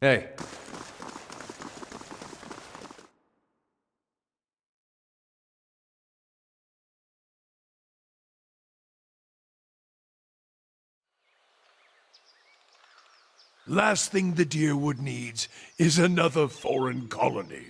Hey. Last thing the Deerwood needs is another foreign colony.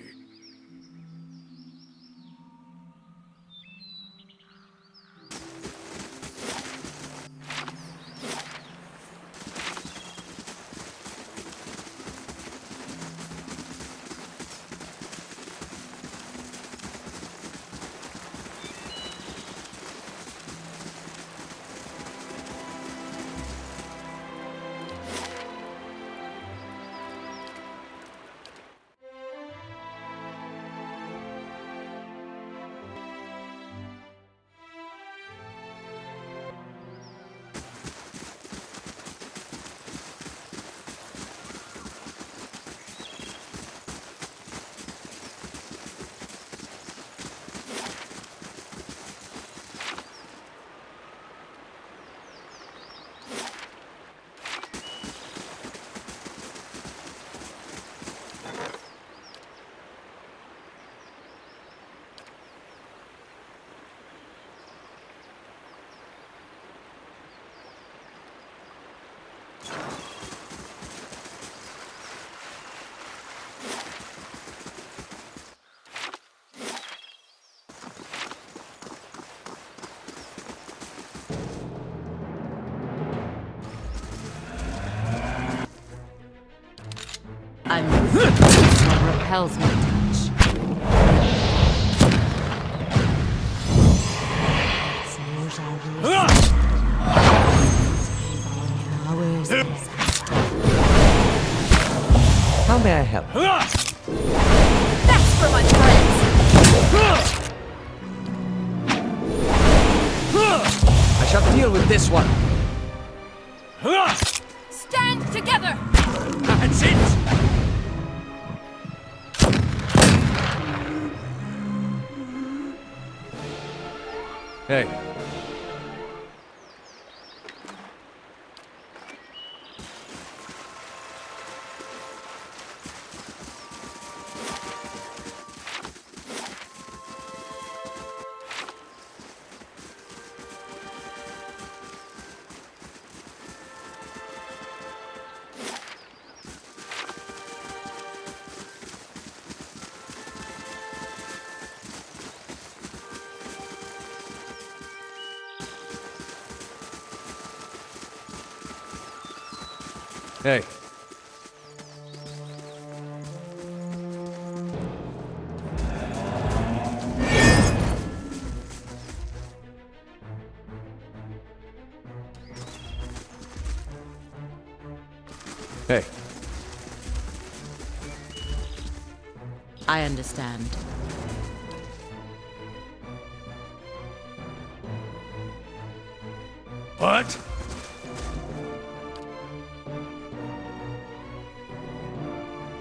I'm what repels my touch. How may I help? That's for my friends! I shall deal with this one. Stand together! That's it! Hey. Hey. Hey. I understand. What?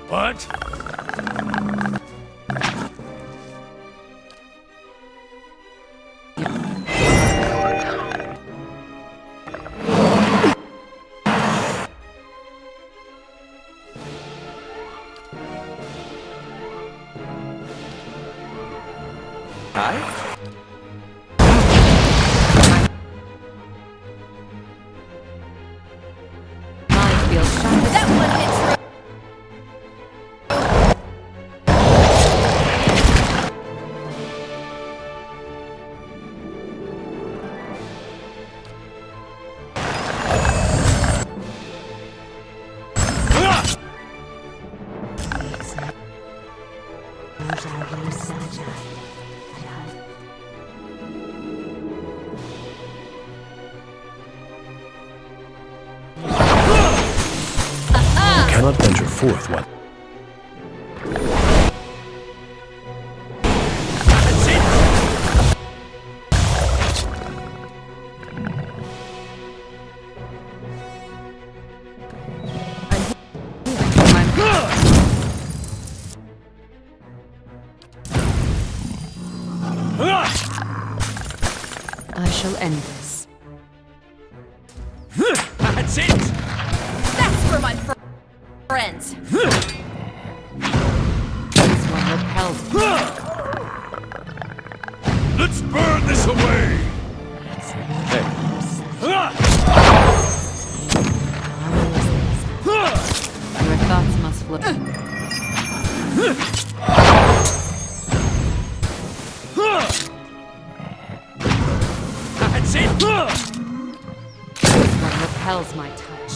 What? Hi? Mind feels shattered. That one hits me! Cannot venture forth what? That's it! I shall end this. That's it! That's for my friends. This one repels me. Let's burn this away! Hey, Your thoughts must flow. that's it! This one repels my touch.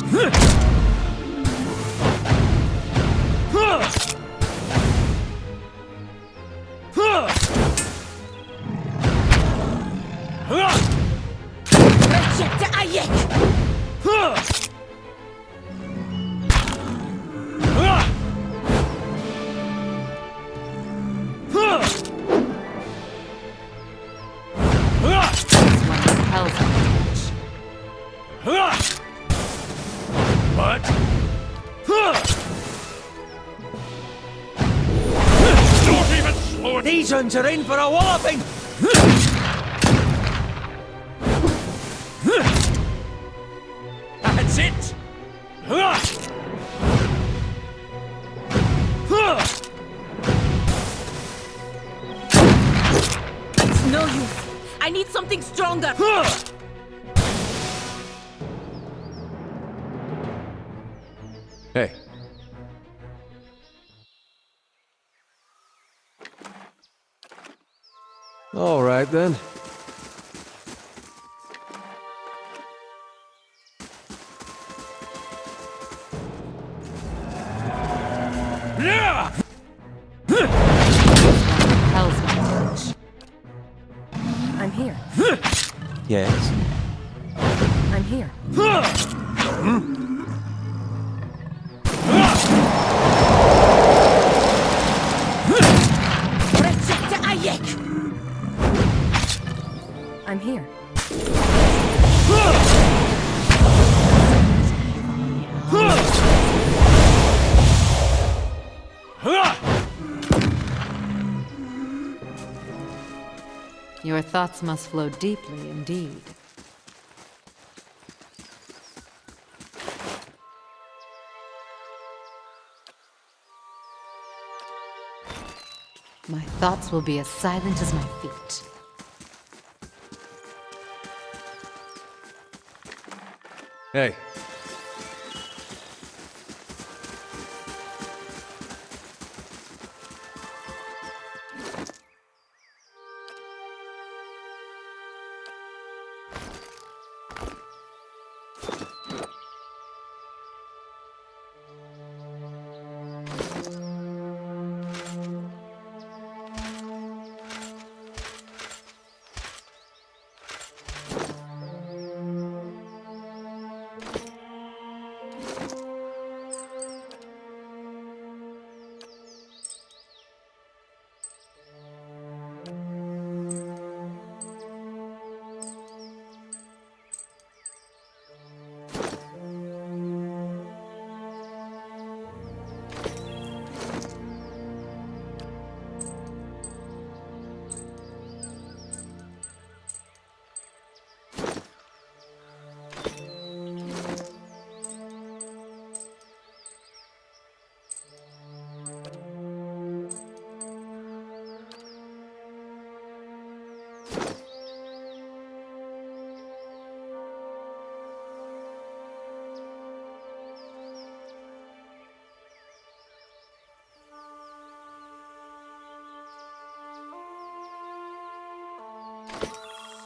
What? Don't even slow it! These ones are in for a walloping! That's it! It's no use. I need something stronger. Hey. All right, then. Yeah! Repels my touch. I'm here. Yes? I'm here. I'm here. Your thoughts must flow deeply indeed. My thoughts will be as silent as my feet. Hey.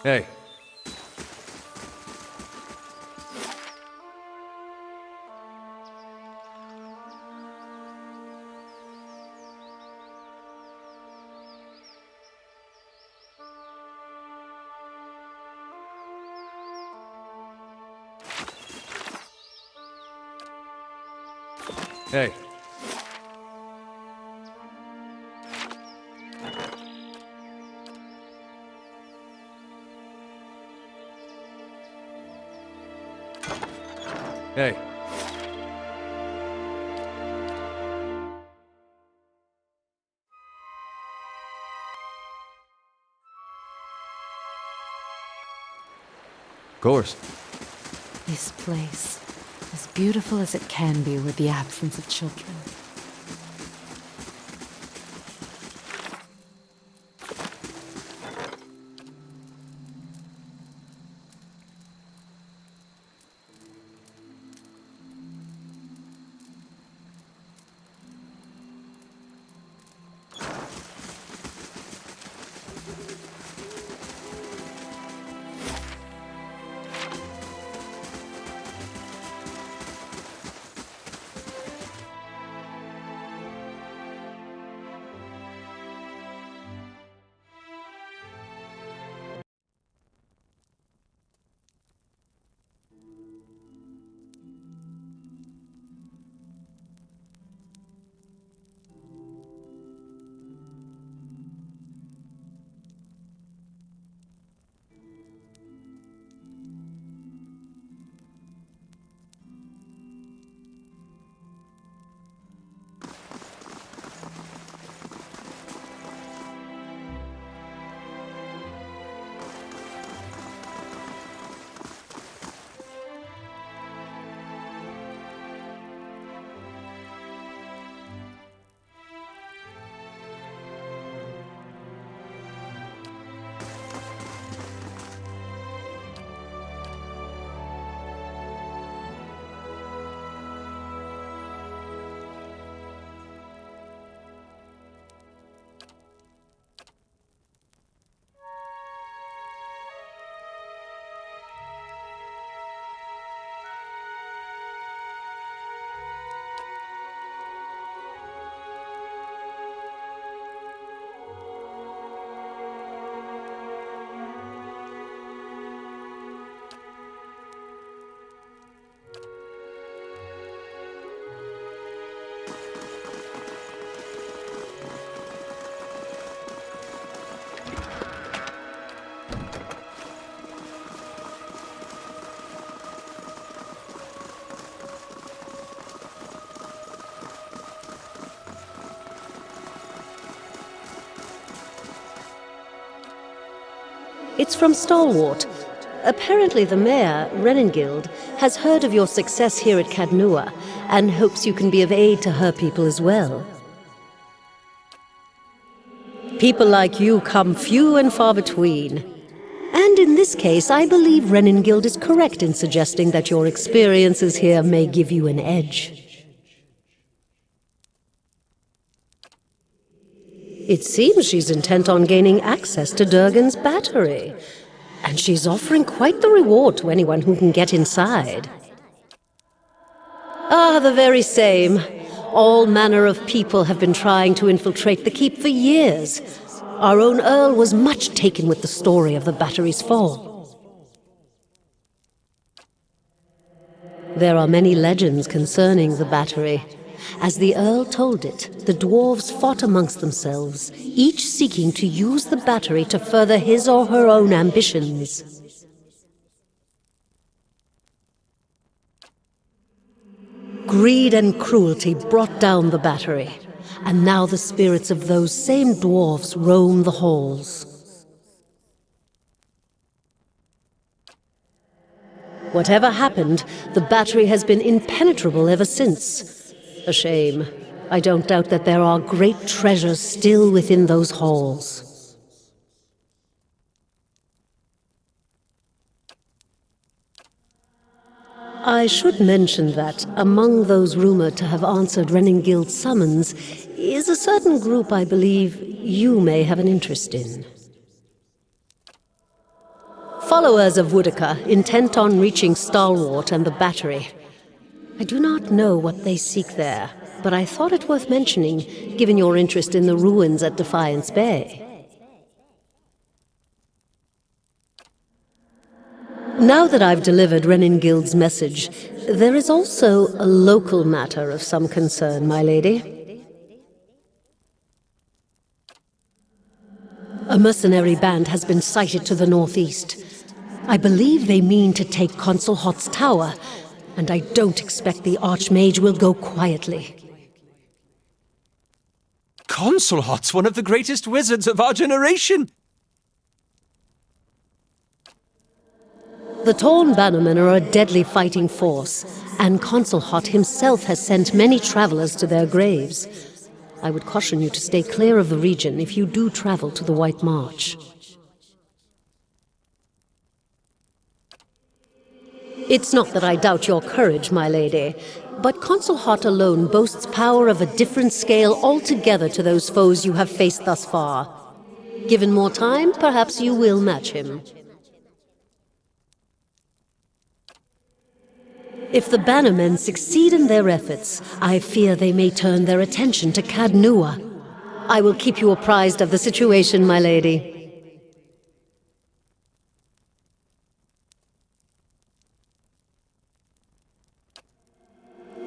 Hey. Hey. Hey. Of course. This place As beautiful as it can be with the absence of children. It's from Stalwart. Apparently the mayor, Renengild, has heard of your success here at Cadnua and hopes you can be of aid to her people as well. People like you come few and far between. And in this case, I believe Renengild is correct in suggesting that your experiences here may give you an edge. It seems she's intent on gaining access to Durgan's battery. And she's offering quite the reward to anyone who can get inside. Ah, the very same. All manner of people have been trying to infiltrate the keep for years. Our own Earl was much taken with the story of the battery's fall. There are many legends concerning the battery. As the Earl told it, the dwarves fought amongst themselves, each seeking to use the battery to further his or her own ambitions. Greed and cruelty brought down the battery, and now the spirits of those same dwarves roam the halls. Whatever happened, the battery has been impenetrable ever since. A shame. I don't doubt that there are great treasures still within those halls. I should mention that among those rumored to have answered Renengild's summons is a certain group I believe you may have an interest in. Followers of Woodica, intent on reaching Stalwart and the battery. I do not know what they seek there, but I thought it worth mentioning, given your interest in the ruins at Defiance Bay. Now that I've delivered Renengild's message, there is also a local matter of some concern, my lady. A mercenary band has been sighted to the northeast. I believe they mean to take Consul Hot's tower, and I don't expect the Archmage will go quietly. Consul Hot's one of the greatest wizards of our generation! The Torn Bannermen are a deadly fighting force, and Consul Hot himself has sent many travelers to their graves. I would caution you to stay clear of the region if you do travel to the White March. It's not that I doubt your courage, my lady, but Consul Hot alone boasts power of a different scale altogether to those foes you have faced thus far. Given more time, perhaps you will match him. If the Bannermen succeed in their efforts, I fear they may turn their attention to Cadnua. I will keep you apprised of the situation, my lady.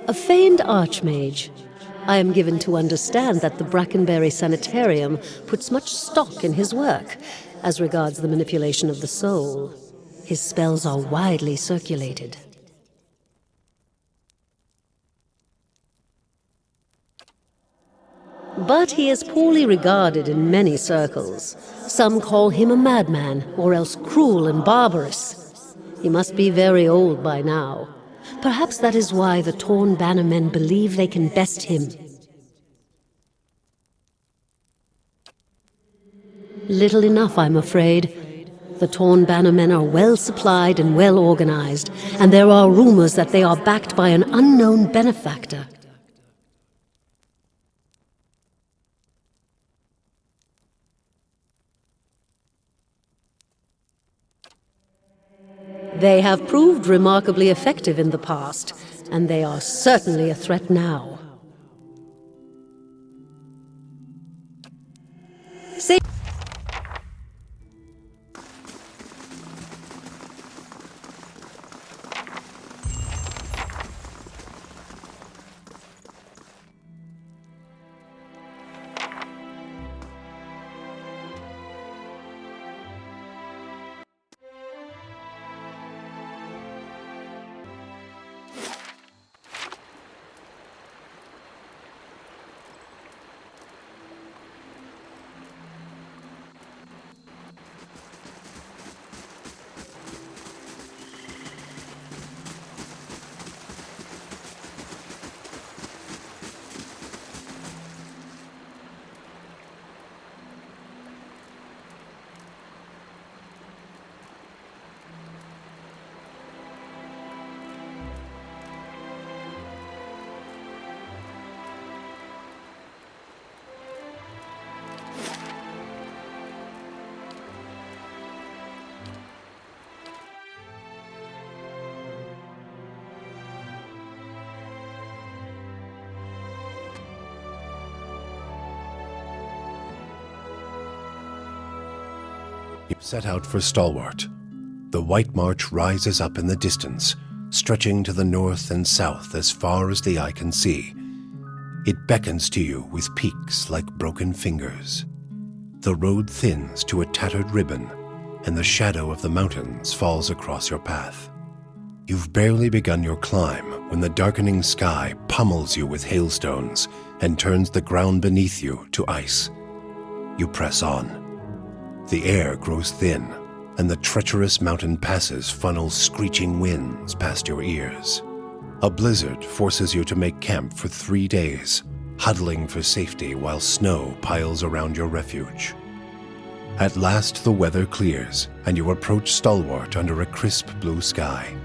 A famed archmage. I am given to understand that the Brackenberry Sanitarium puts much stock in his work, as regards the manipulation of the soul. His spells are widely circulated. But he is poorly regarded in many circles. Some call him a madman, or else cruel and barbarous. He must be very old by now. Perhaps that is why the Torn Bannermen believe they can best him. Little enough, I'm afraid. The Torn Bannermen are well supplied and well organized, and there are rumors that they are backed by an unknown benefactor. They have proved remarkably effective in the past, and they are certainly a threat now. Say set out for Stalwart. The White March rises up in the distance, stretching to the north and south as far as the eye can see. It beckons to you with peaks like broken fingers. The road thins to a tattered ribbon, and the shadow of the mountains falls across your path. You've barely begun your climb when the darkening sky pummels you with hailstones and turns the ground beneath you to ice. You press on. The air grows thin, and the treacherous mountain passes funnel screeching winds past your ears. A blizzard forces you to make camp for 3 days, huddling for safety while snow piles around your refuge. At last the weather clears, and you approach Stalwart under a crisp blue sky.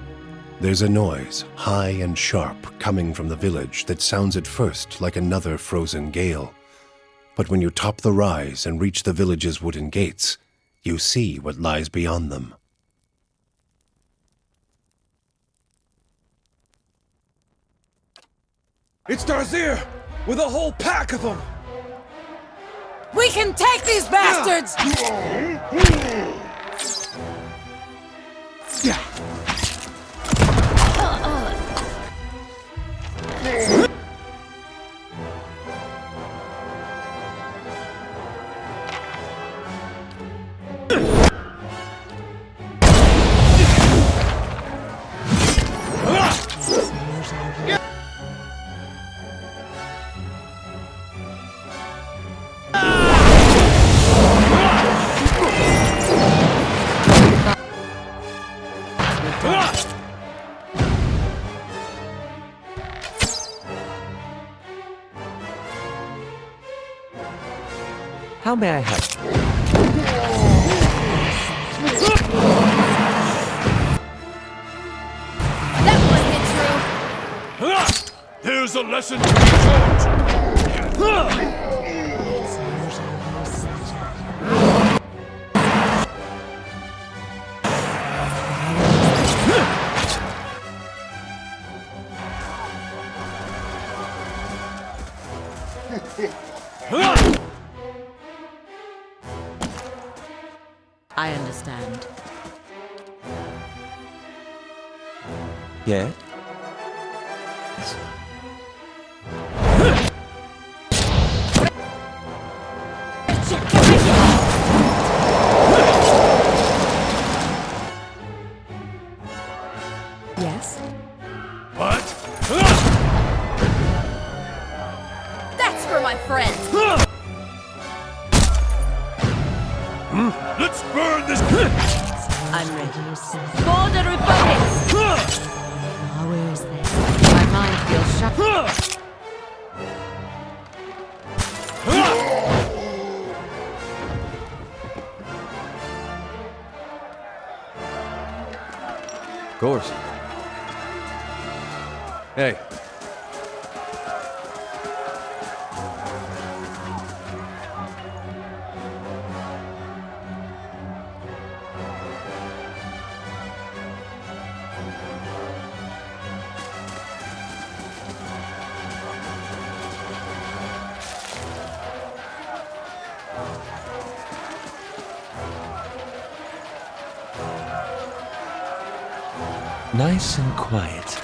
There's a noise, high and sharp, coming from the village that sounds at first like another frozen gale. But when you top the rise and reach the village's wooden gates, you see what lies beyond them. It's Darzyr, with a whole pack of them! We can take these bastards! How may I help? That one hit true. There's a lesson to be taught. I understand. Yeah? Yes? What? That's for my friends! Let's burn this. I'm ready. Border Republics! Where is this? My mind feels shut. Of course. Hey. Nice and quiet.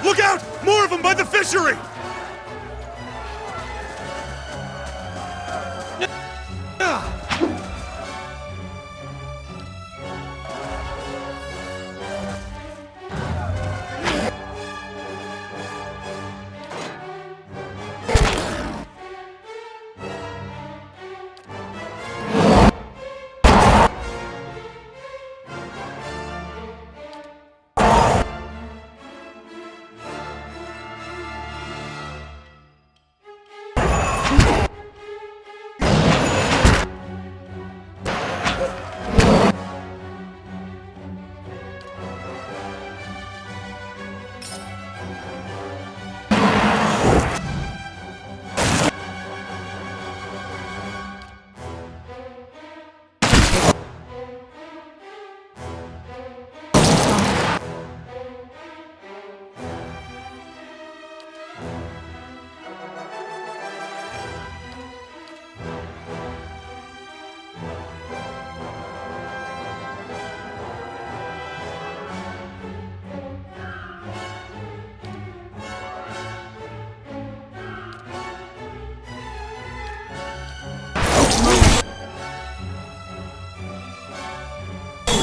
Look out! More of them by the fishery!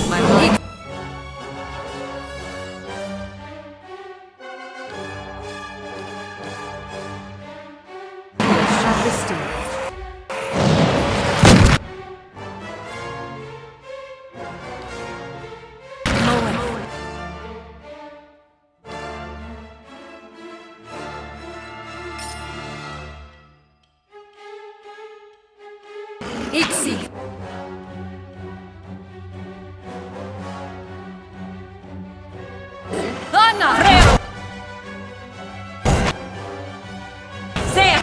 My mind. Feels sharp as steel. Ixi! Anna! Freo! Sea!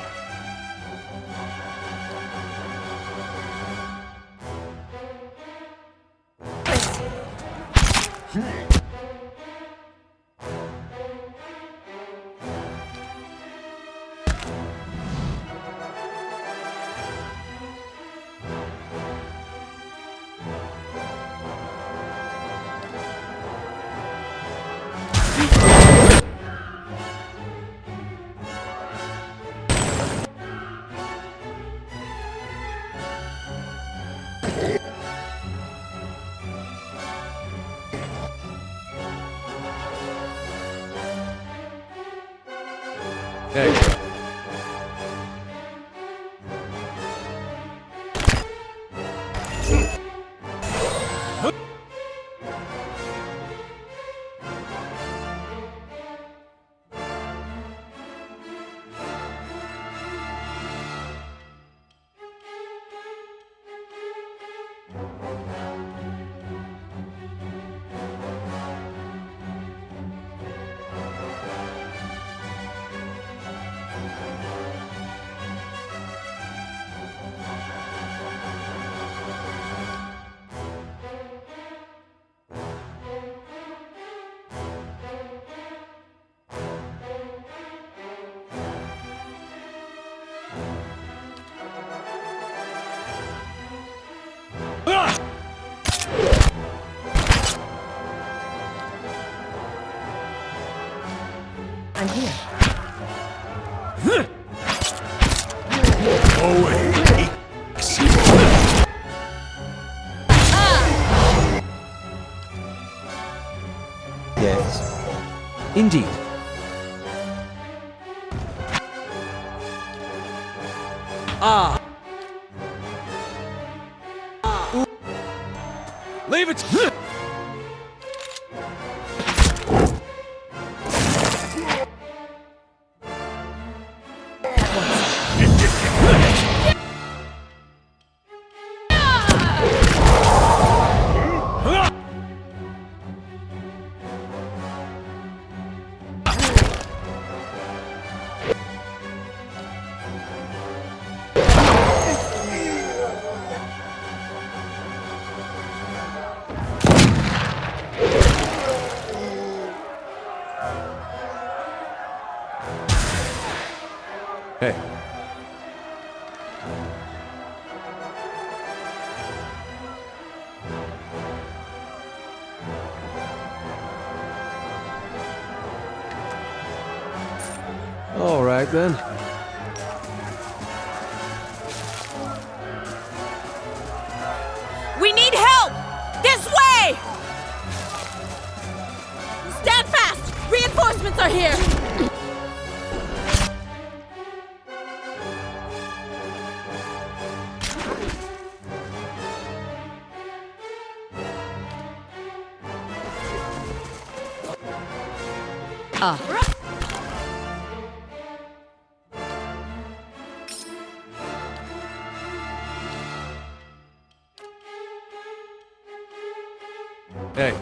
Hey. I'm here. Away. Yes. Indeed. Leave it! Hey. All right, then. We need help! This way! Stand fast! Reinforcements are here! Hey.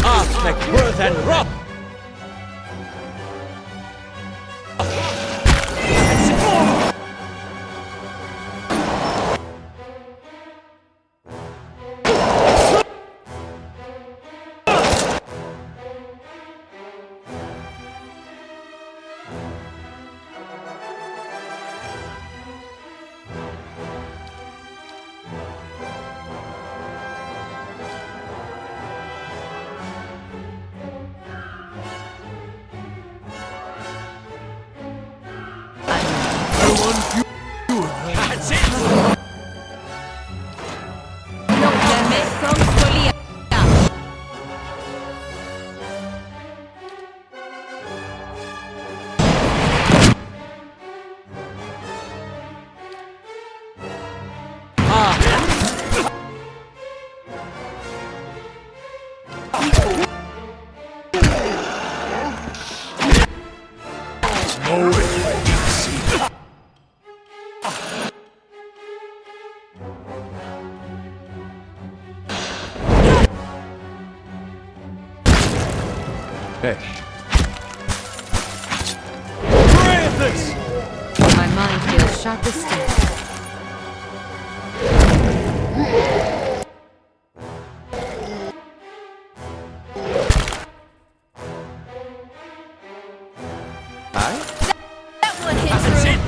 Aspect, worth, and rock! That's it. Hey. My mind feels sharp as steel. That one hit That's through. it.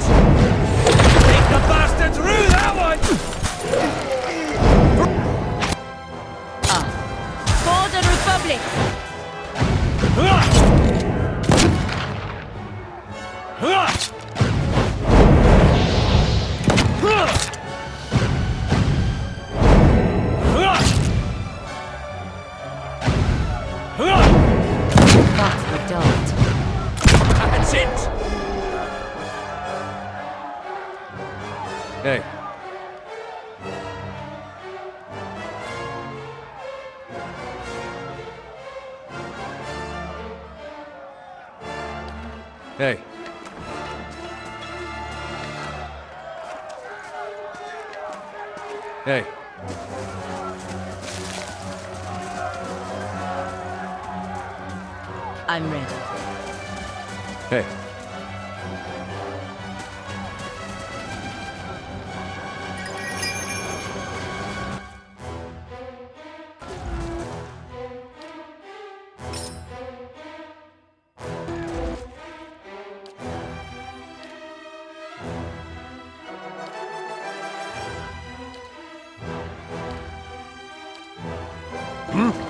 Take the bastard through that one! For the Republic! Thoughts were dulled. That's it. Hey. Hey. Hey. I'm ready. Hey. Hey.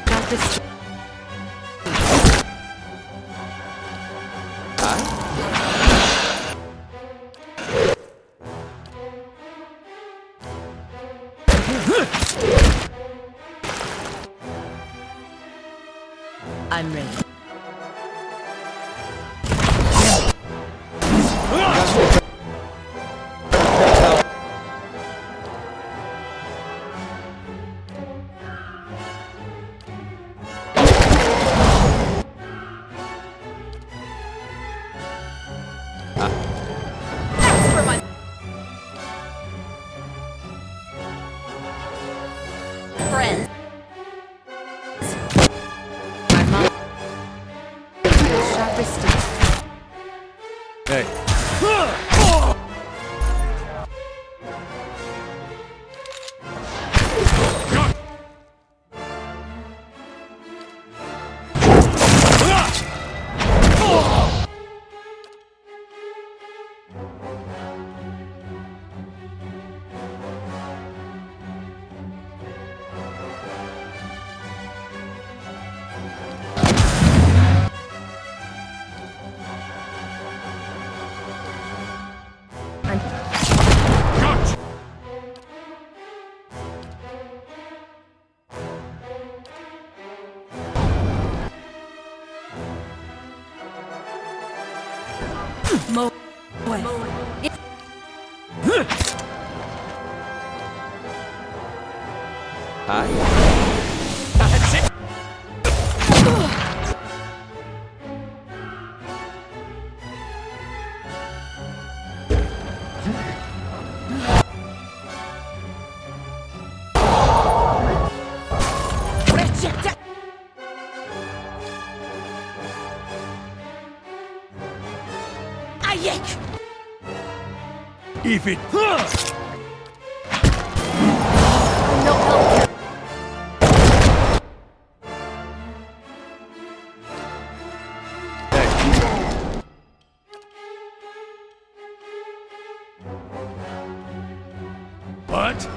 Got this. I'm ready. Friends. I'm on. Sharper stick. Hey. Mo. If it... What?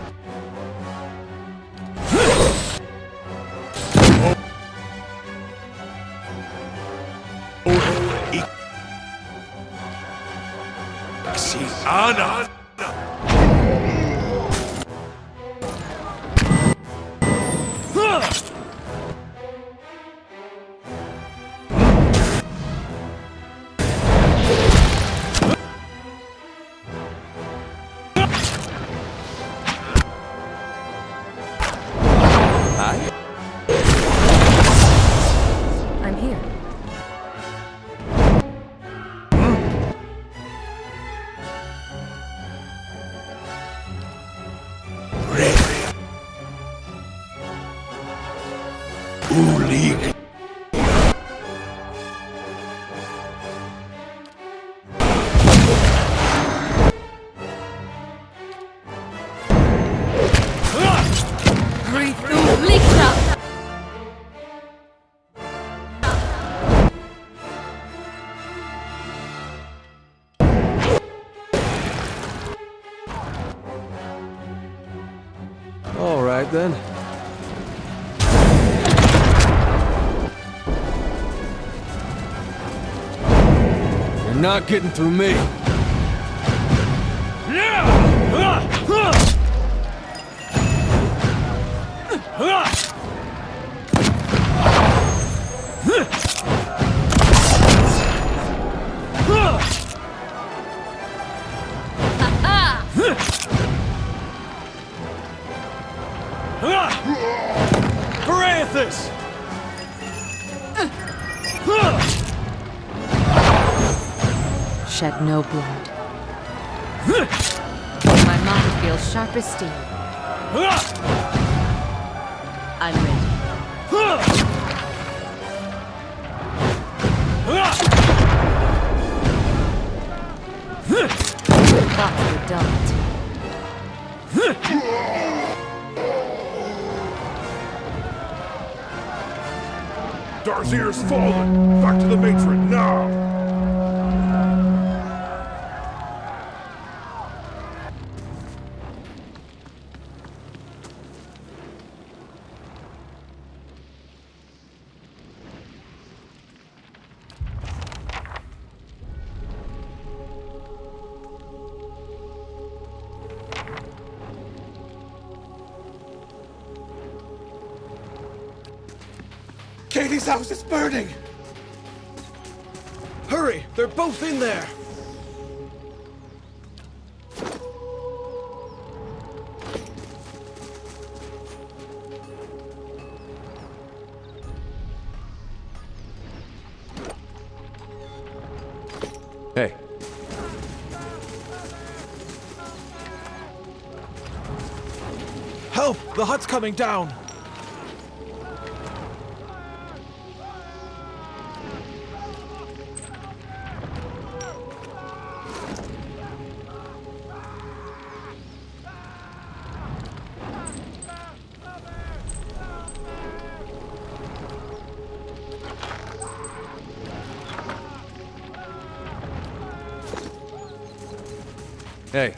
Anna. I'm here. Ulig. All right then. You're not getting through me. this! Shed no blood. My mind feels sharp as steel. I'm ready. Thoughts were dulled. Darzir's fallen! Back to the matron, now! Katie's house is burning! Hurry! They're both in there! Hey. Help! The hut's coming down! Hey.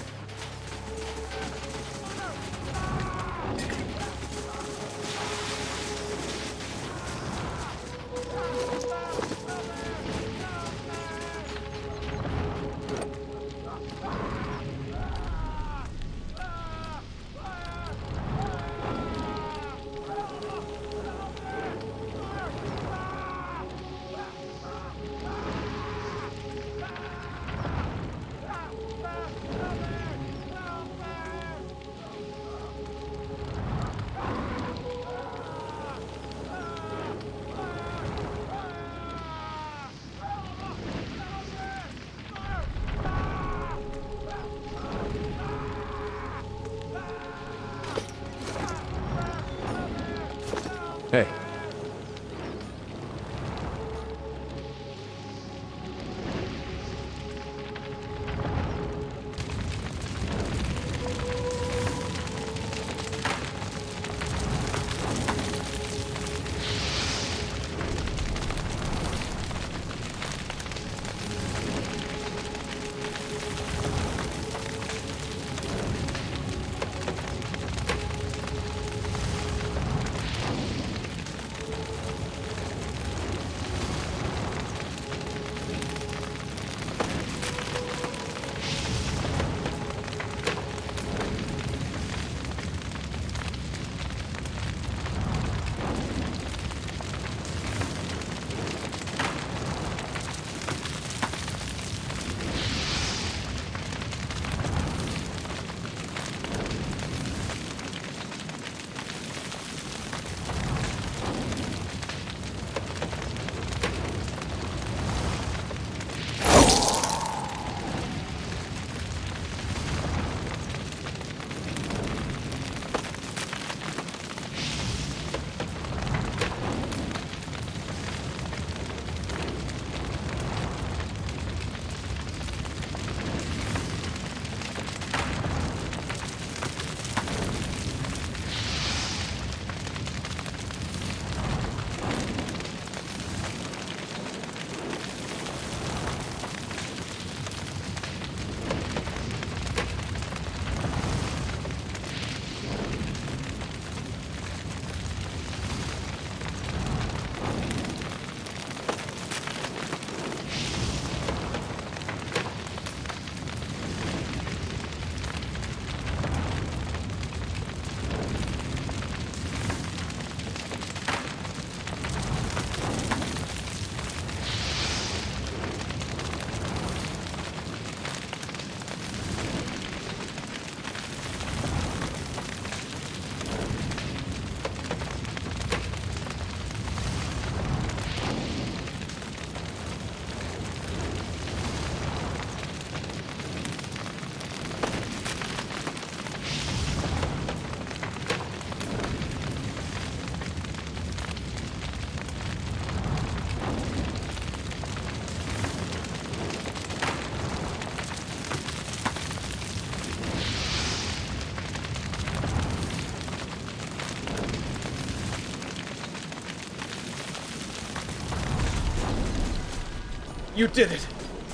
You did it.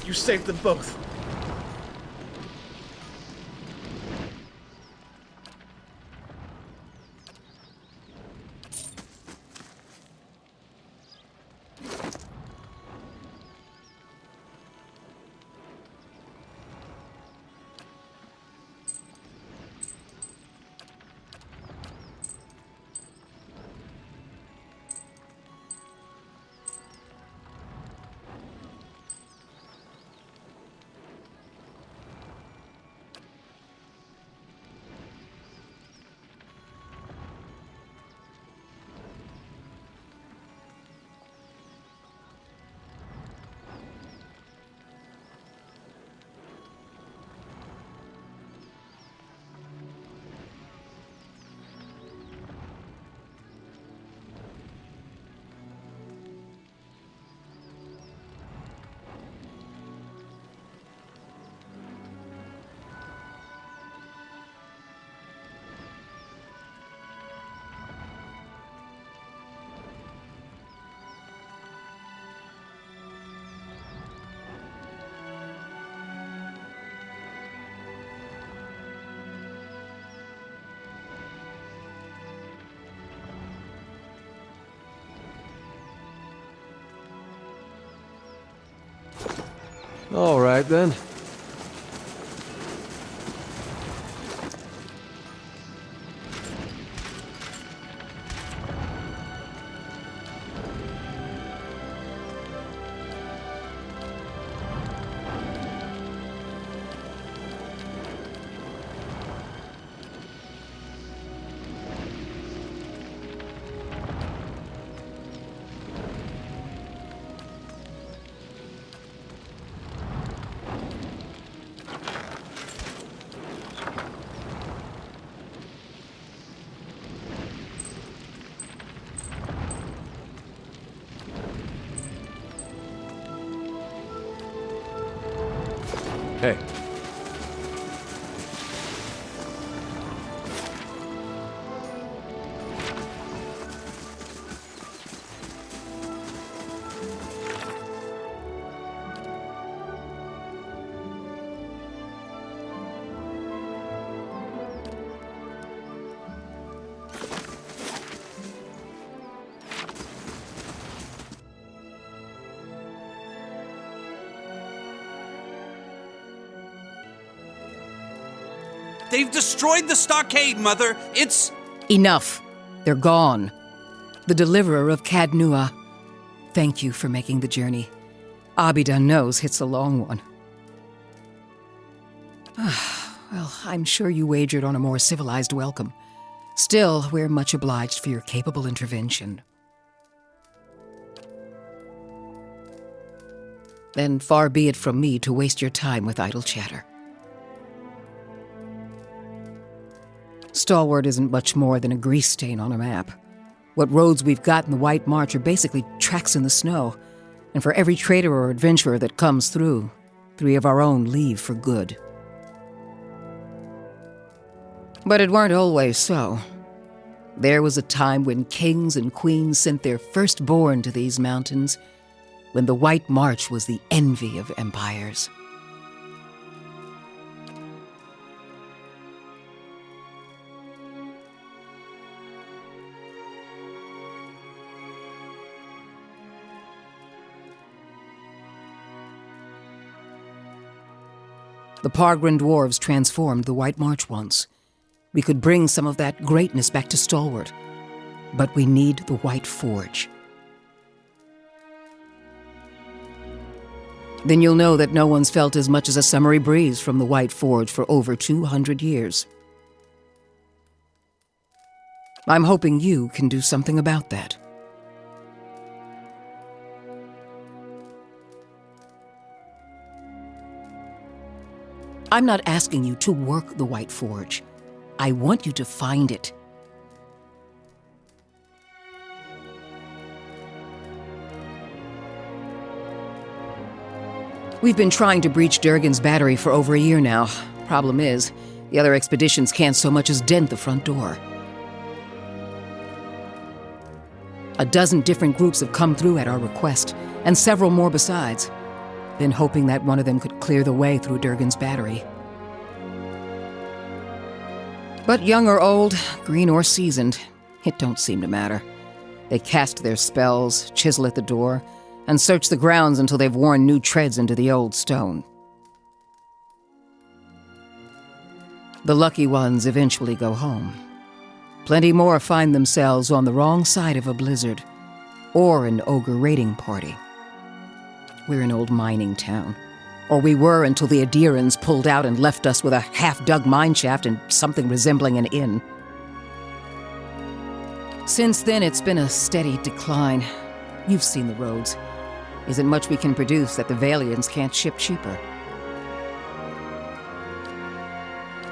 You saved them both. All right, then. Hey. They've destroyed the stockade, Mother. It's... Enough. They're gone. The deliverer of Cadnua. Thank you for making the journey. Abidan knows it's a long one. Well, I'm sure you wagered on a more civilized welcome. Still, we're much obliged for your capable intervention. Then far be it from me to waste your time with idle chatter. Stalwart isn't much more than a grease stain on a map. What roads we've got in the White March are basically tracks in the snow, and for every trader or adventurer that comes through, 3 of our own leave for good. But it weren't always so. There was a time when kings and queens sent their firstborn to these mountains, when the White March was the envy of empires. The Pargrin dwarves transformed the White March once. We could bring some of that greatness back to Stalwart, but we need the White Forge. Then you'll know that no one's felt as much as a summery breeze from the White Forge for over 200 years. I'm hoping you can do something about that. I'm not asking you to work the White Forge. I want you to find it. We've been trying to breach Durgan's battery for over a year now. Problem is, the other expeditions can't so much as dent the front door. A dozen different groups have come through at our request, and several more besides. been hoping that one of them could clear the way through Durgan's battery. But young or old, green or seasoned, it don't seem to matter. They cast their spells, chisel at the door, and search the grounds until they've worn new treads into the old stone. The lucky ones eventually go home. Plenty more find themselves on the wrong side of a blizzard, or an ogre raiding party. We're an old mining town. Or we were until the Adirans pulled out and left us with a half-dug mine shaft and something resembling an inn. Since then, it's been a steady decline. You've seen the roads. Isn't much we can produce that the Valians can't ship cheaper.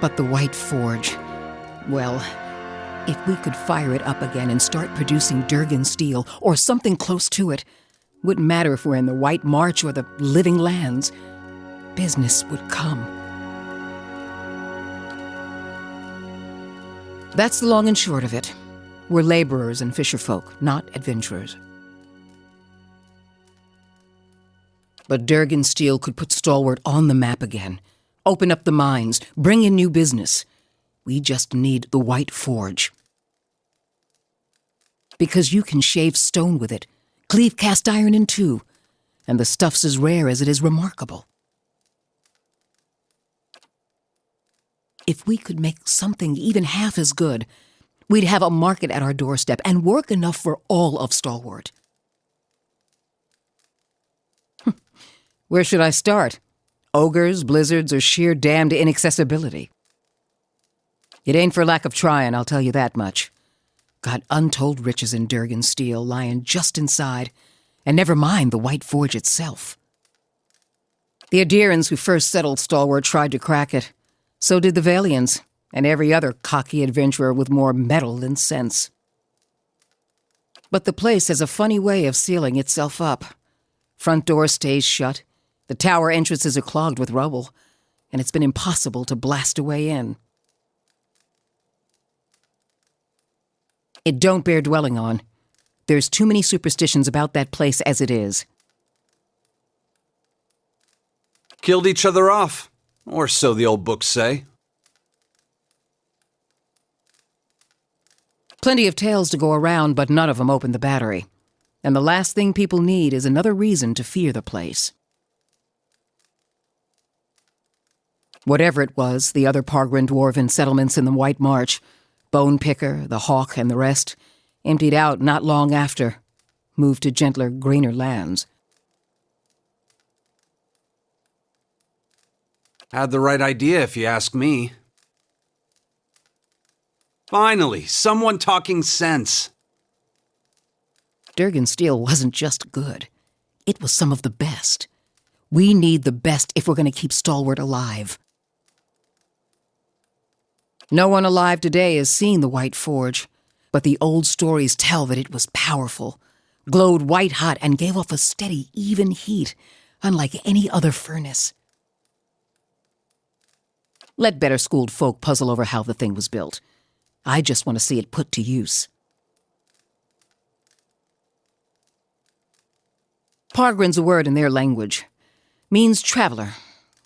But the White Forge, well, if we could fire it up again and start producing Durgan steel, or something close to it, wouldn't matter if we're in the White March or the Living Lands, business would come. That's the long and short of it. We're laborers and fisherfolk, not adventurers. But Durgan steel could put Stalwart on the map again, open up the mines, bring in new business. We just need the White Forge. Because you can shave stone with it, cleave cast iron in two, and the stuff's as rare as it is remarkable. If we could make something even half as good, we'd have a market at our doorstep and work enough for all of Stalwart. Where should I start? Ogres, blizzards, or sheer damned inaccessibility? It ain't for lack of trying, I'll tell you that much. Got untold riches in Durgan steel lying just inside, and never mind the White Forge itself. The Adirans who first settled Stalwart tried to crack it. So did the Valians, and every other cocky adventurer with more metal than sense. But the place has a funny way of sealing itself up. Front door stays shut, the tower entrances are clogged with rubble, and it's been impossible to blast a way in. It don't bear dwelling on. There's too many superstitions about that place as it is. Killed each other off, or so the old books say. Plenty of tales to go around, but none of them open the battery. And the last thing people need is another reason to fear the place. Whatever it was, the other Pargrin dwarven settlements in the White March, Bone Picker, the Hawk, and the rest, emptied out not long after, moved to gentler, greener lands. Had the right idea, if you ask me. Finally, someone talking sense. Durgan steel wasn't just good. It was some of the best. We need the best if we're going to keep Stalwart alive. No one alive today has seen the White Forge, but the old stories tell that it was powerful, glowed white-hot, and gave off a steady, even heat, unlike any other furnace. Let better-schooled folk puzzle over how the thing was built. I just want to see it put to use. Pargrin's a word in their language. Means traveler.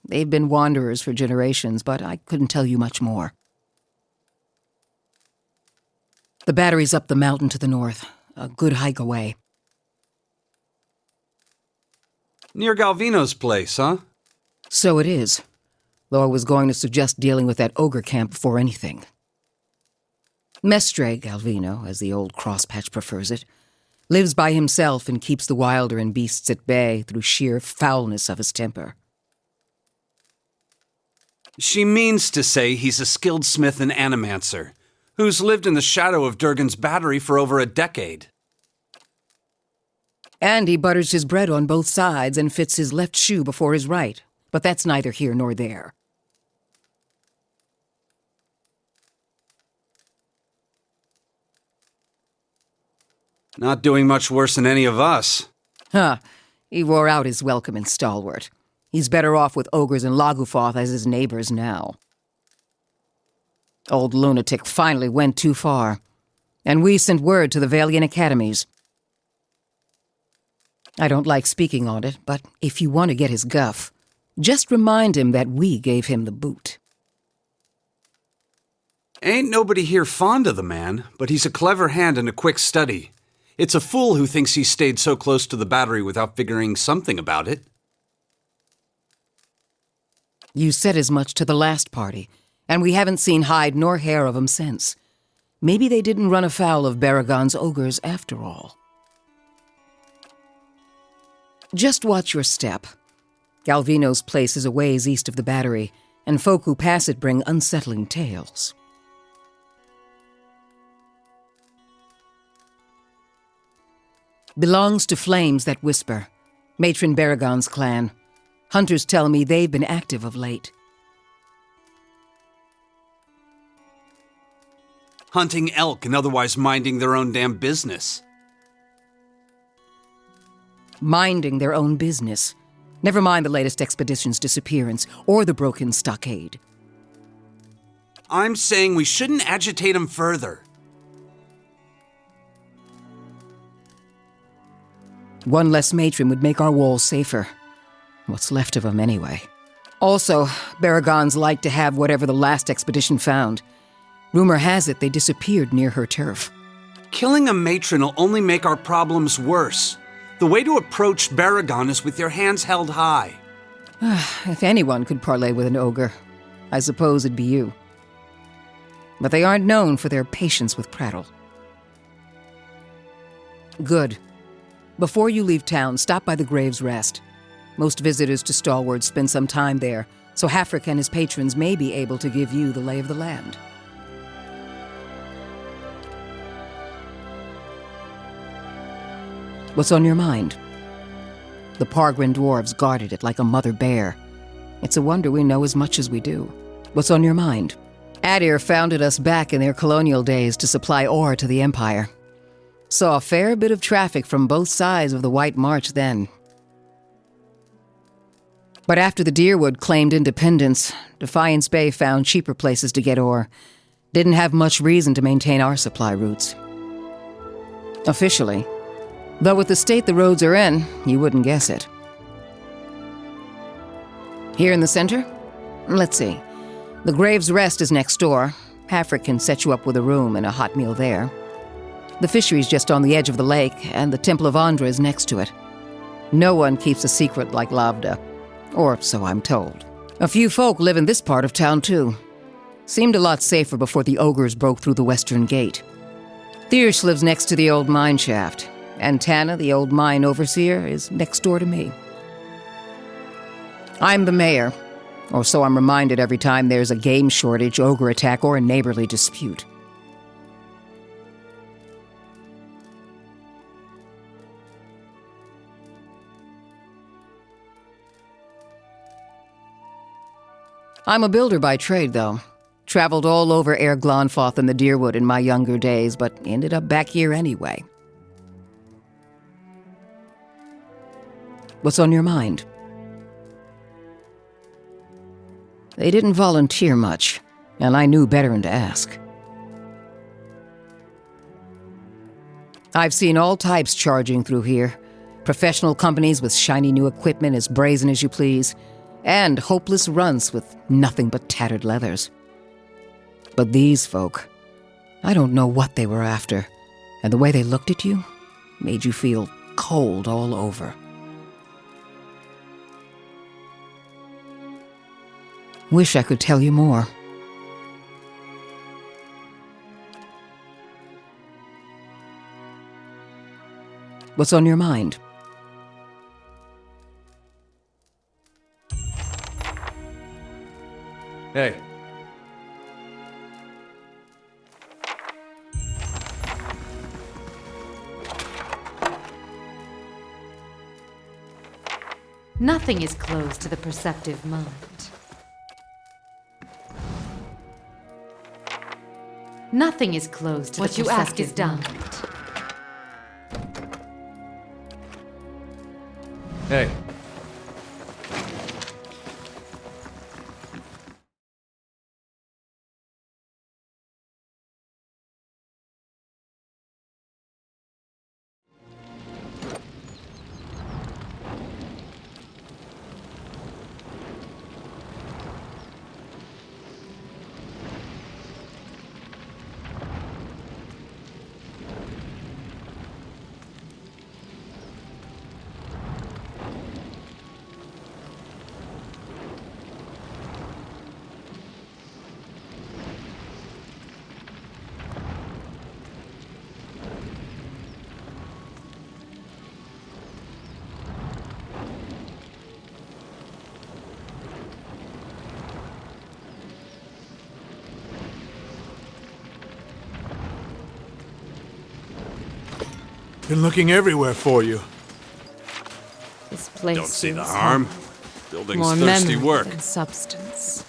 They've been wanderers for generations, but I couldn't tell you much more. The battery's up the mountain to the north, a good hike away. Near Galvino's place, huh? So it is, though I was going to suggest dealing with that ogre camp before anything. Mestre Galvino, as the old crosspatch prefers it, lives by himself and keeps the wilder and beasts at bay through sheer foulness of his temper. She means to say he's a skilled smith and animancer, who's lived in the shadow of Durgan's battery for over a decade. And he butters his bread on both sides and fits his left shoe before his right. But that's neither here nor there. Not doing much worse than any of us. Huh. He wore out his welcome in Stalwart. He's better off with ogres and Lagufoth as his neighbors now. Old lunatic finally went too far, and we sent word to the Valian academies. I don't like speaking on it, but if you want to get his guff, just remind him that we gave him the boot. Ain't nobody here fond of the man, but he's a clever hand and a quick study. It's a fool who thinks he stayed so close to the battery without figuring something about it. You said as much to the last party, and we haven't seen hide nor hair of him since. Maybe they didn't run afoul of Baragon's ogres after all. Just watch your step. Galvino's place is a ways east of the battery, and folk who pass it bring unsettling tales. Belongs to Flames That Whisper, Matron Baragon's clan. Hunters tell me they've been active of late. Hunting elk and otherwise minding their own damn business. Minding their own business. Never mind the latest expedition's disappearance or the broken stockade. I'm saying we shouldn't agitate him further. One less matron would make our walls safer. What's left of them anyway. Also, Baragons like to have whatever the last expedition found. Rumor has it they disappeared near her turf. Killing a matron will only make our problems worse. The way to approach Baragon is with your hands held high. If anyone could parley with an ogre, I suppose it'd be you. But they aren't known for their patience with prattle. Good. Before you leave town, stop by the Grave's Rest. Most visitors to Stalwart spend some time there, so Hafric and his patrons may be able to give you the lay of the land. What's on your mind? The Pargrin dwarves guarded it like a mother bear. It's a wonder we know as much as we do. What's on your mind? Adir founded us back in their colonial days to supply ore to the Empire. Saw a fair bit of traffic from both sides of the White March then. But after the Deerwood claimed independence, Defiance Bay found cheaper places to get ore. Didn't have much reason to maintain our supply routes. Officially. Though with the state the roads are in, you wouldn't guess it. Here in the center? Let's see. The Grave's Rest is next door. Hafric can set you up with a room and a hot meal there. The fishery's just on the edge of the lake, and the Temple of Andra is next to it. No one keeps a secret like Lavda. Or so I'm told. A few folk live in this part of town, too. Seemed a lot safer before the ogres broke through the western gate. Thiersch lives next to the old mine shaft. And Tana, the old mine overseer, is next door to me. I'm the mayor, or so I'm reminded every time there's a game shortage, ogre attack, or a neighborly dispute. I'm a builder by trade, though. Traveled all over Air Glonfoth and the Deerwood in my younger days, but ended up back here anyway. What's on your mind? They didn't volunteer much, and I knew better than to ask. I've seen all types charging through here. Professional companies with shiny new equipment as brazen as you please, and hopeless runts with nothing but tattered leathers. But these folk, I don't know what they were after, and the way they looked at you made you feel cold all over. Wish I could tell you more. What's on your mind? Hey. Nothing is closed to the perceptive mind. Nothing is closed to What the you ask is perceptive done. mind. Hey. Been looking everywhere for you. This place Don't see the seems harm. Building's more thirsty memory work. than substance.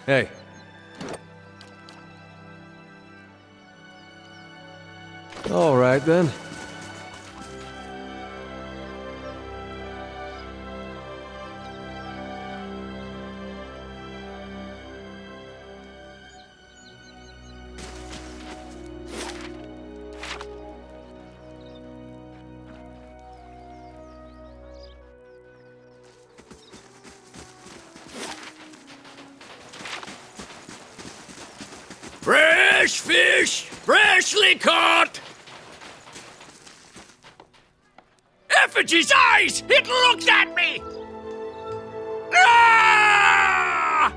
Hey. All right, then. Fresh fish! Freshly caught! Effigy's eyes! It looked at me! Ah!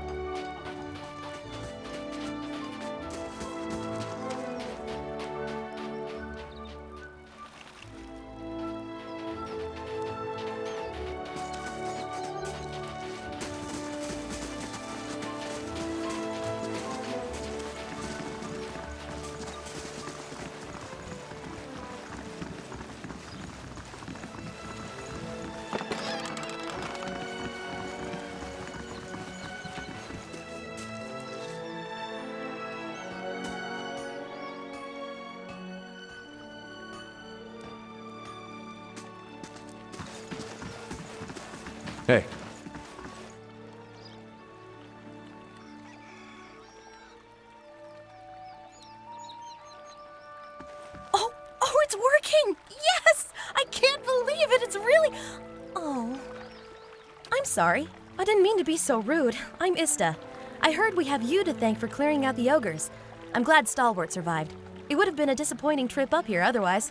Hey. Oh, it's working! Yes! I can't believe it! It's really... Oh. I'm sorry. I didn't mean to be so rude. I'm Ista. I heard we have you to thank for clearing out the ogres. I'm glad Stalwart survived. It would have been a disappointing trip up here otherwise.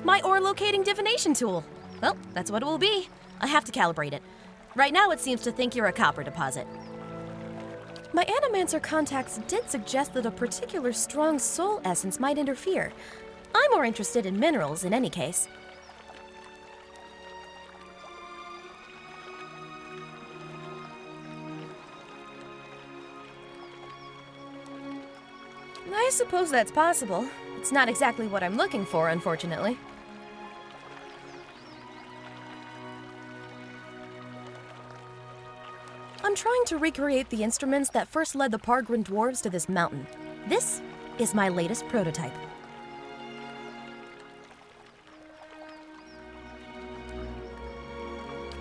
My ore locating divination tool. Well, that's what it will be. I have to calibrate it. Right now it seems to think you're a copper deposit. My Animancer contacts did suggest that a particular strong soul essence might interfere. I'm more interested in minerals in any case. I suppose that's possible. It's not exactly what I'm looking for, unfortunately. I'm trying to recreate the instruments that first led the Pargrin dwarves to this mountain. This is my latest prototype.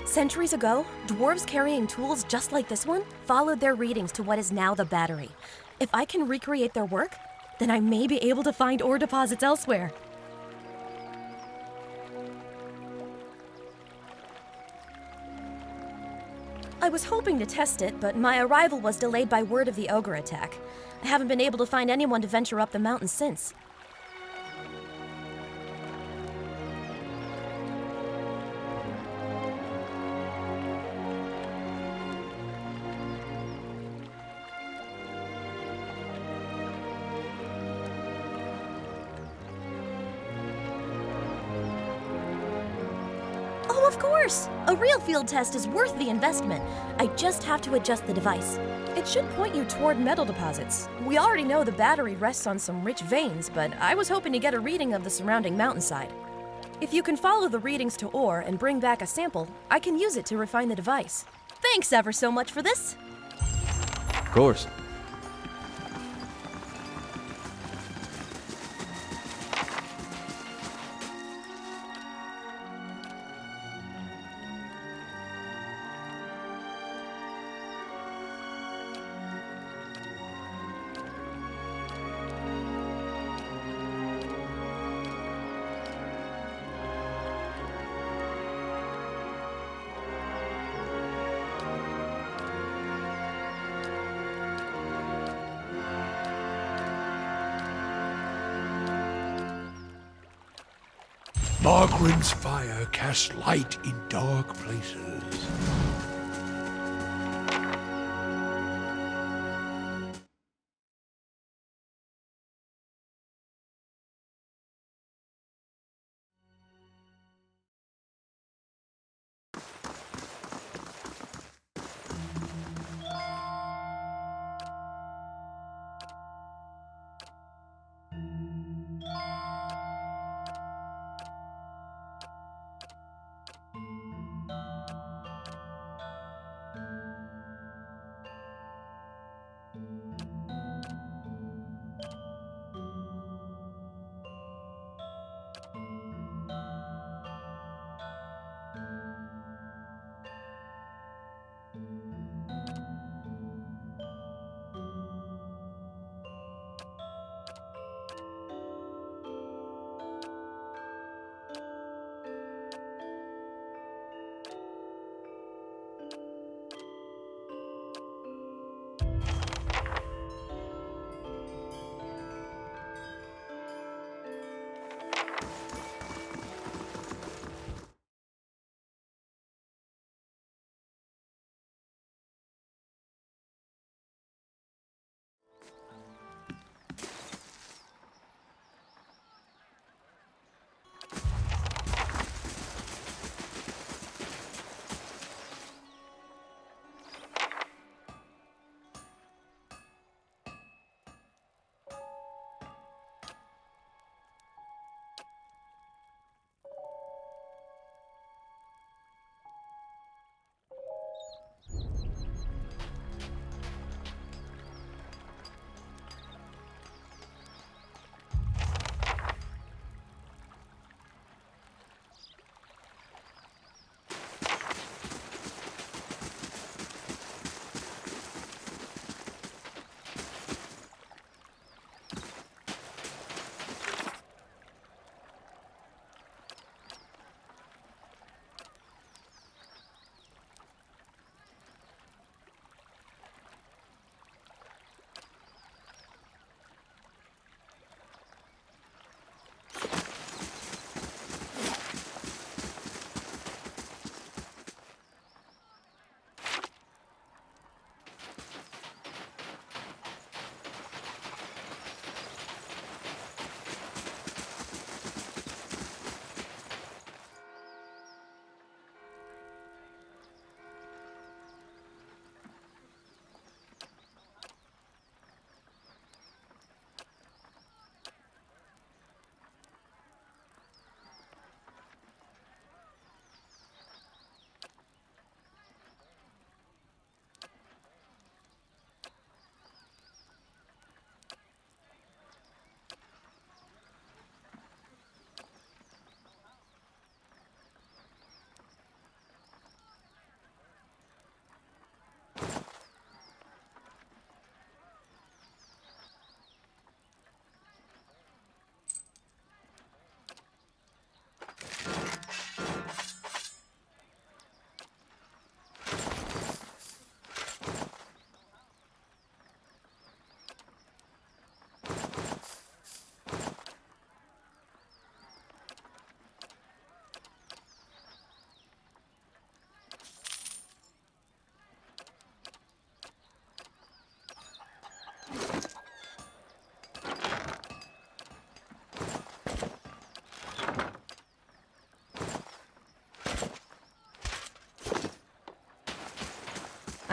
Centuries ago, dwarves carrying tools just like this one followed their readings to what is now the battery. If I can recreate their work, then I may be able to find ore deposits elsewhere. I was hoping to test it, but my arrival was delayed by word of the ogre attack. I haven't been able to find anyone to venture up the mountain since. Oh, of course! A real field test is worth the investment. I just have to adjust the device. It should point you toward metal deposits. We already know the battery rests on some rich veins, but I was hoping to get a reading of the surrounding mountainside. If you can follow the readings to ore and bring back a sample, I can use it to refine the device. Thanks ever so much for this. Of course. Margren's fire casts light in dark places.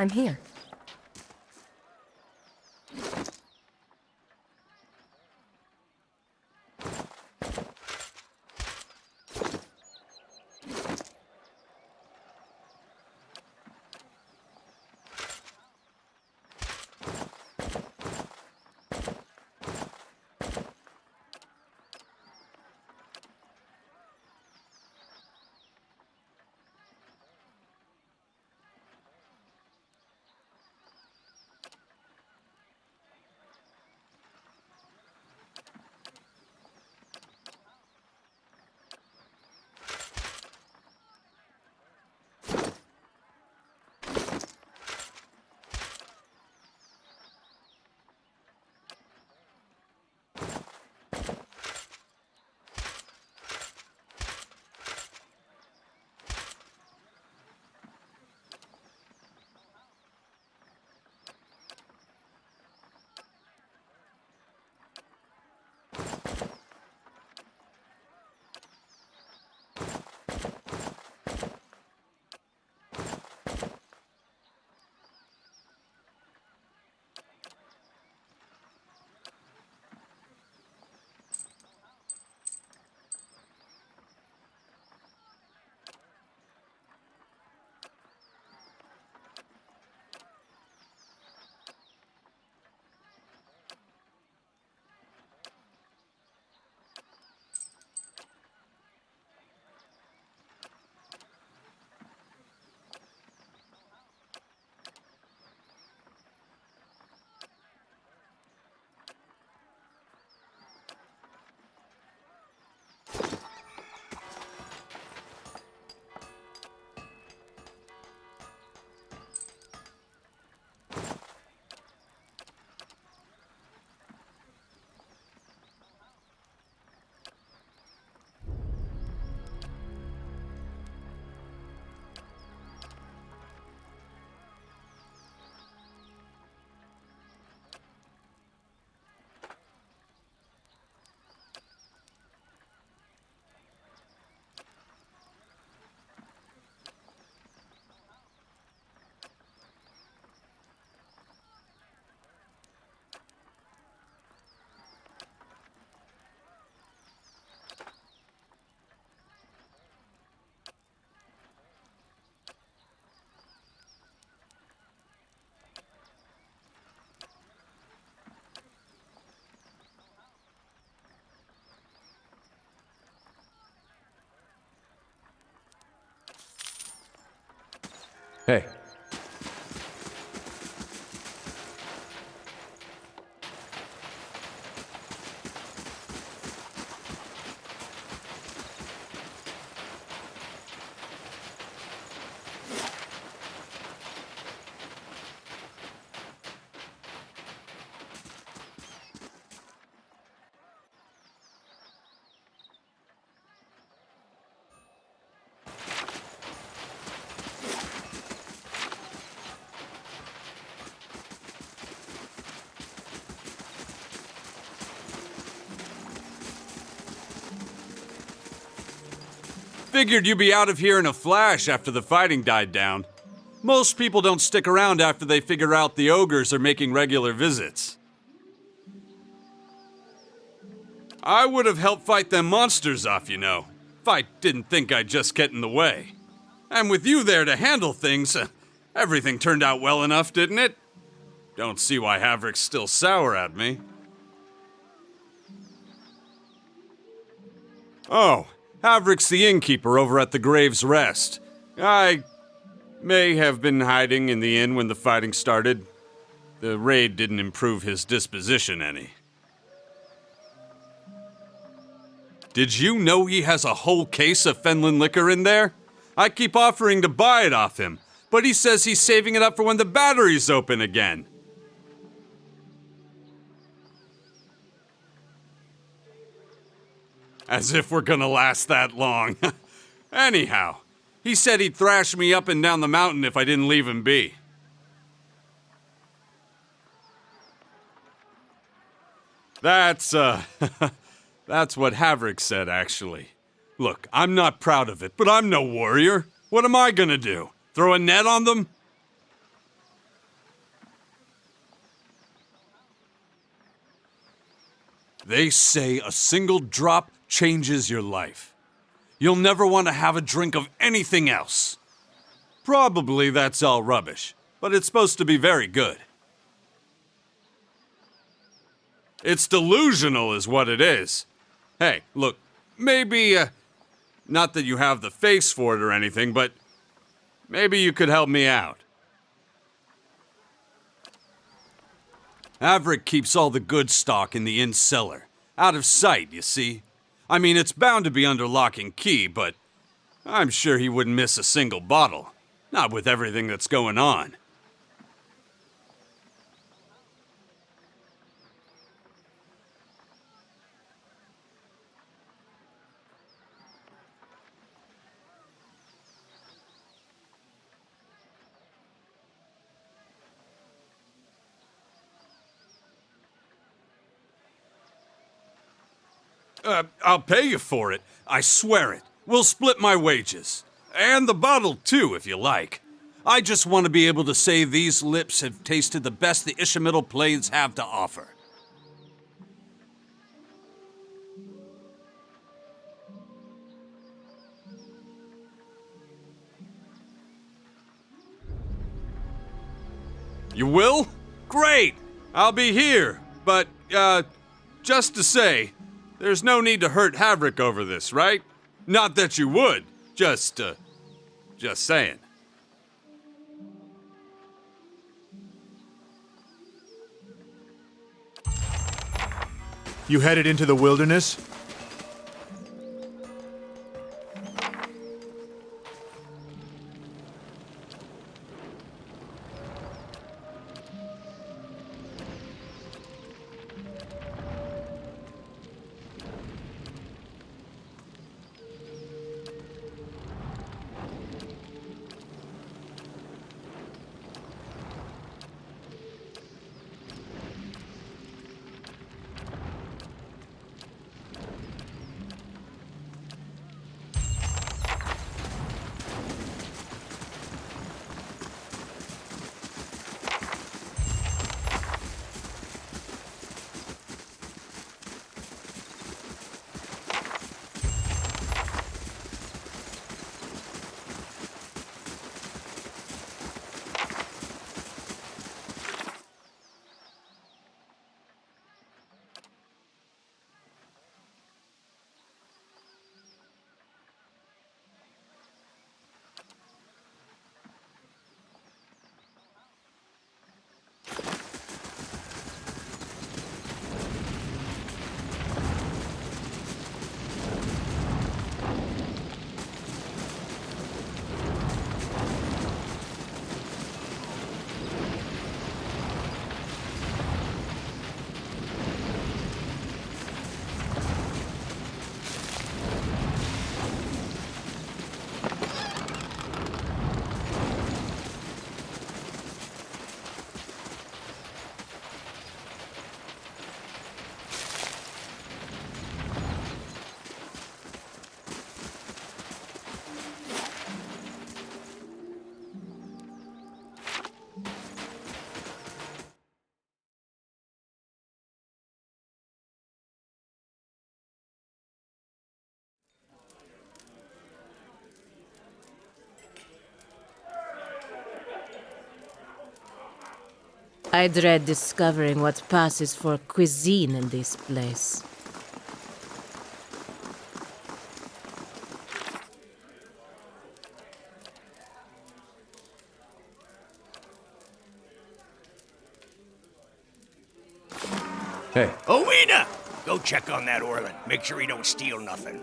I'm here. Hey. Figured you'd be out of here in a flash after the fighting died down. Most people don't stick around after they figure out the ogres are making regular visits. I would have helped fight them monsters off, you know, if I didn't think I'd just get in the way. And with you there to handle things, everything turned out well enough, didn't it? Don't see why Havrick's still sour at me. Oh, Havrick's the innkeeper over at the Grave's Rest. I may have been hiding in the inn when the fighting started. The raid didn't improve his disposition any. Did you know he has a whole case of Fenlin liquor in there? I keep offering to buy it off him, but he says he's saving it up for when the battery's open again. As if we're gonna last that long. Anyhow, he said he'd thrash me up and down the mountain if I didn't leave him be. That's what Havrick said, actually. Look, I'm not proud of it, but I'm no warrior. What am I gonna do? Throw a net on them? They say a single drop changes your life. You'll never want to have a drink of anything else. Probably that's all rubbish, but it's supposed to be very good. It's delusional is what it is. Hey, look, maybe, not that you have the face for it or anything, but maybe you could help me out. Havrick keeps all the good stock in the inn cellar. Out of sight, you see. I mean, it's bound to be under lock and key, but I'm sure he wouldn't miss a single bottle. Not with everything that's going on. I'll pay you for it. I swear it. We'll split my wages. And the bottle, too, if you like. I just want to be able to say these lips have tasted the best the Ishamael Plains have to offer. You will? Great! I'll be here. But, just to say, there's no need to hurt Havrick over this, right? Not that you would. Just saying. You headed into the wilderness? I dread discovering what passes for cuisine in this place. Hey. Owena! Go check on that Orlin. Make sure he don't steal nothing.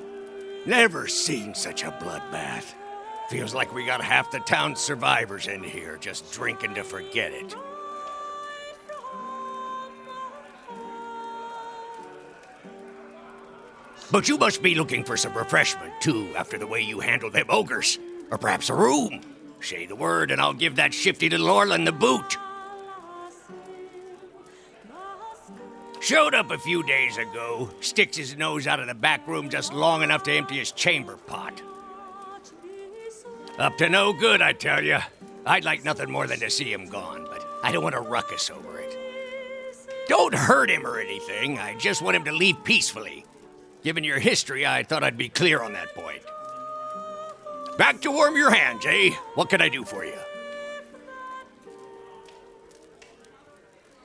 Never seen such a bloodbath. Feels like we got half the town's survivors in here, just drinking to forget it. But you must be looking for some refreshment, too, after the way you handled them ogres. Or perhaps a room. Say the word and I'll give that shifty little Orlin the boot. Showed up a few days ago, sticks his nose out of the back room just long enough to empty his chamber pot. Up to no good, I tell you. I'd like nothing more than to see him gone, but I don't want to ruckus over it. Don't hurt him or anything, I just want him to leave peacefully. Given your history, I thought I'd be clear on that point. Back to warm your hands, eh? What can I do for you?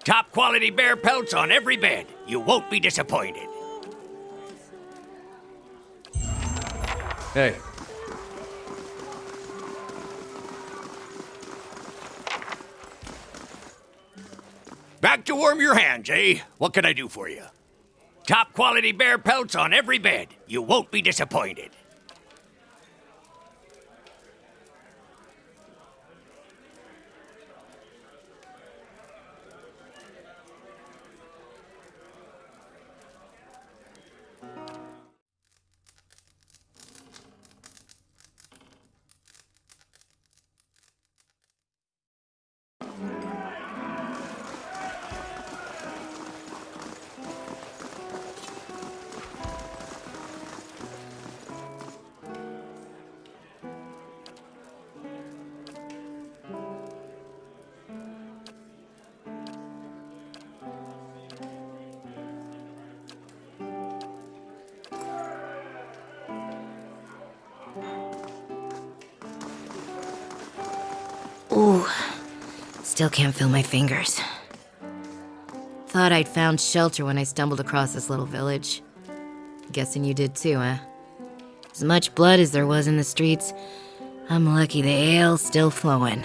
Top quality bear pelts on every bed. You won't be disappointed. Hey. Back to warm your hands, eh? What can I do for you? Top quality bear pelts on every bed. You won't be disappointed. Ooh, still can't feel my fingers. Thought I'd found shelter when I stumbled across this little village. Guessing you did too, huh? As much blood as there was in the streets, I'm lucky the ale's still flowing.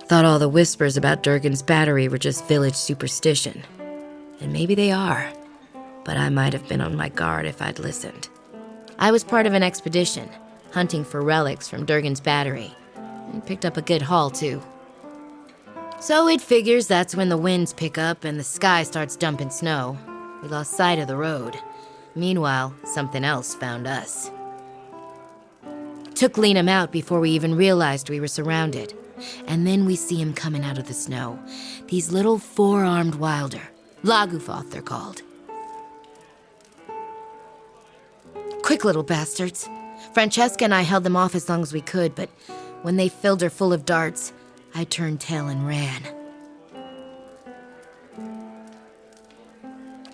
Thought all the whispers about Durgan's battery were just village superstition. And maybe they are, but I might have been on my guard if I'd listened. I was part of an expedition, hunting for relics from Durgan's battery. And picked up a good haul, too. So it figures that's when the winds pick up and the sky starts dumping snow. We lost sight of the road. Meanwhile, something else found us. Took Liam out before we even realized we were surrounded. And then we see him coming out of the snow. These little four-armed wilder. Lagufoth, they're called. Quick little bastards. Francesca and I held them off as long as we could, but when they filled her full of darts, I turned tail and ran.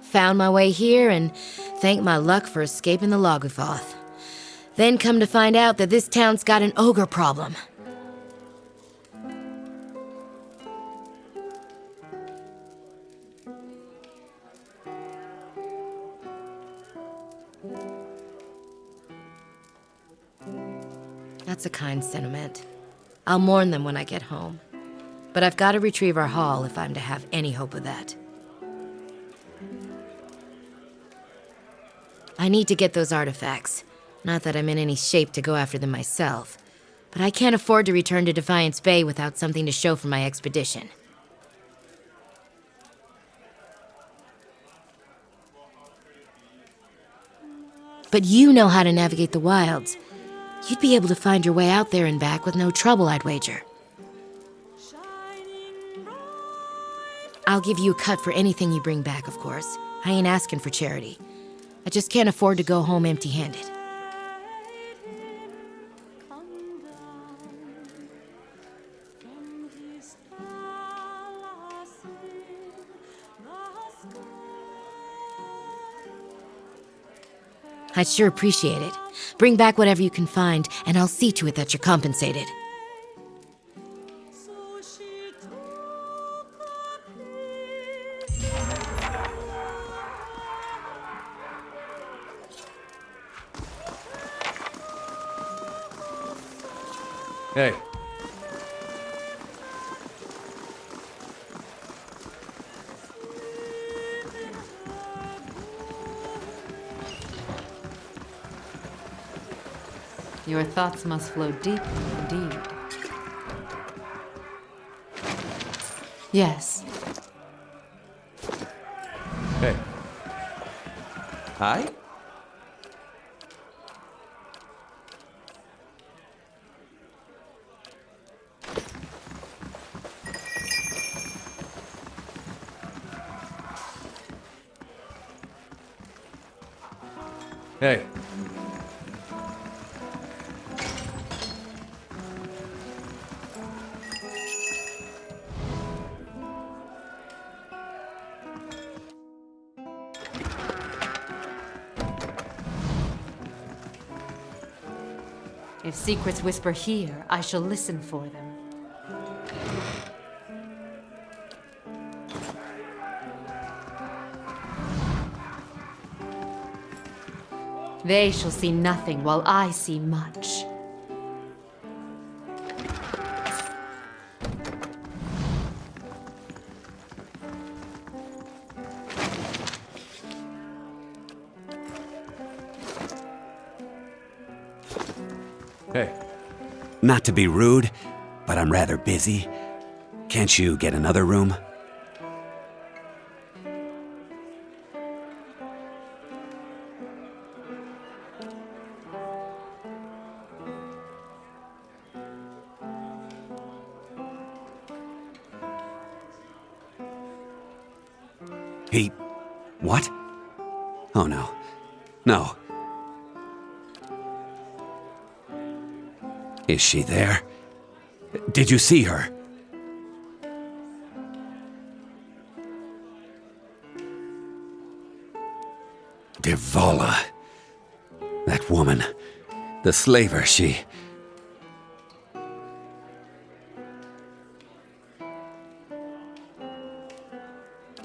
Found my way here and thanked my luck for escaping the Lagufoth. Then come to find out that this town's got an ogre problem. That's a kind sentiment. I'll mourn them when I get home. But I've got to retrieve our haul if I'm to have any hope of that. I need to get those artifacts. Not that I'm in any shape to go after them myself. But I can't afford to return to Defiance Bay without something to show for my expedition. But you know how to navigate the wilds. You'd be able to find your way out there and back with no trouble, I'd wager. I'll give you a cut for anything you bring back, of course. I ain't asking for charity. I just can't afford to go home empty-handed. I'd sure appreciate it. Bring back whatever you can find, and I'll see to it that you're compensated. Hey. Your thoughts must flow deeply indeed. Yes. Hey. Hi? Hey. If secrets whisper here, I shall listen for them. They shall see nothing while I see much. Hey. Not to be rude, but I'm rather busy. Can't you get another room? He... what? Oh no. No. Is she there? Did you see her? Devala. That woman. The slaver, she...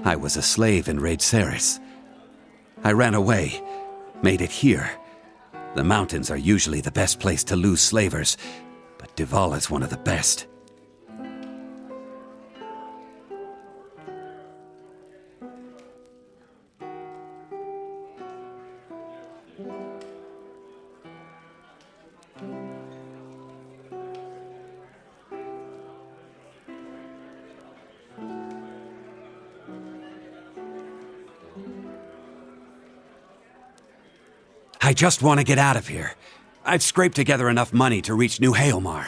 I was a slave in Raid Saris. I ran away, made it here. The mountains are usually the best place to lose slavers, but Devala's one of the best. I just want to get out of here. I've scraped together enough money to reach New Haelmar.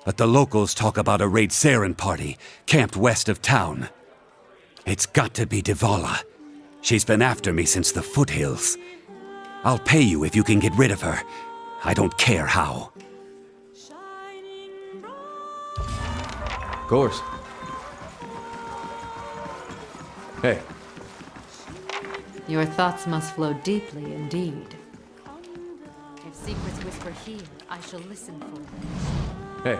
But the locals talk about a Raid Saren party camped west of town. It's got to be Devala. She's been after me since the foothills. I'll pay you if you can get rid of her. I don't care how. Of course. Hey. Your thoughts must flow deeply indeed. If secrets whisper here, I shall listen for them. Hey.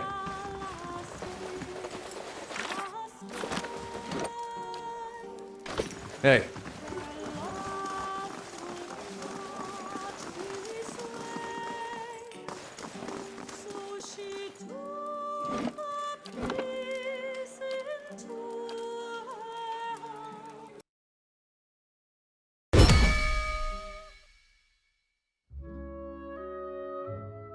Hey.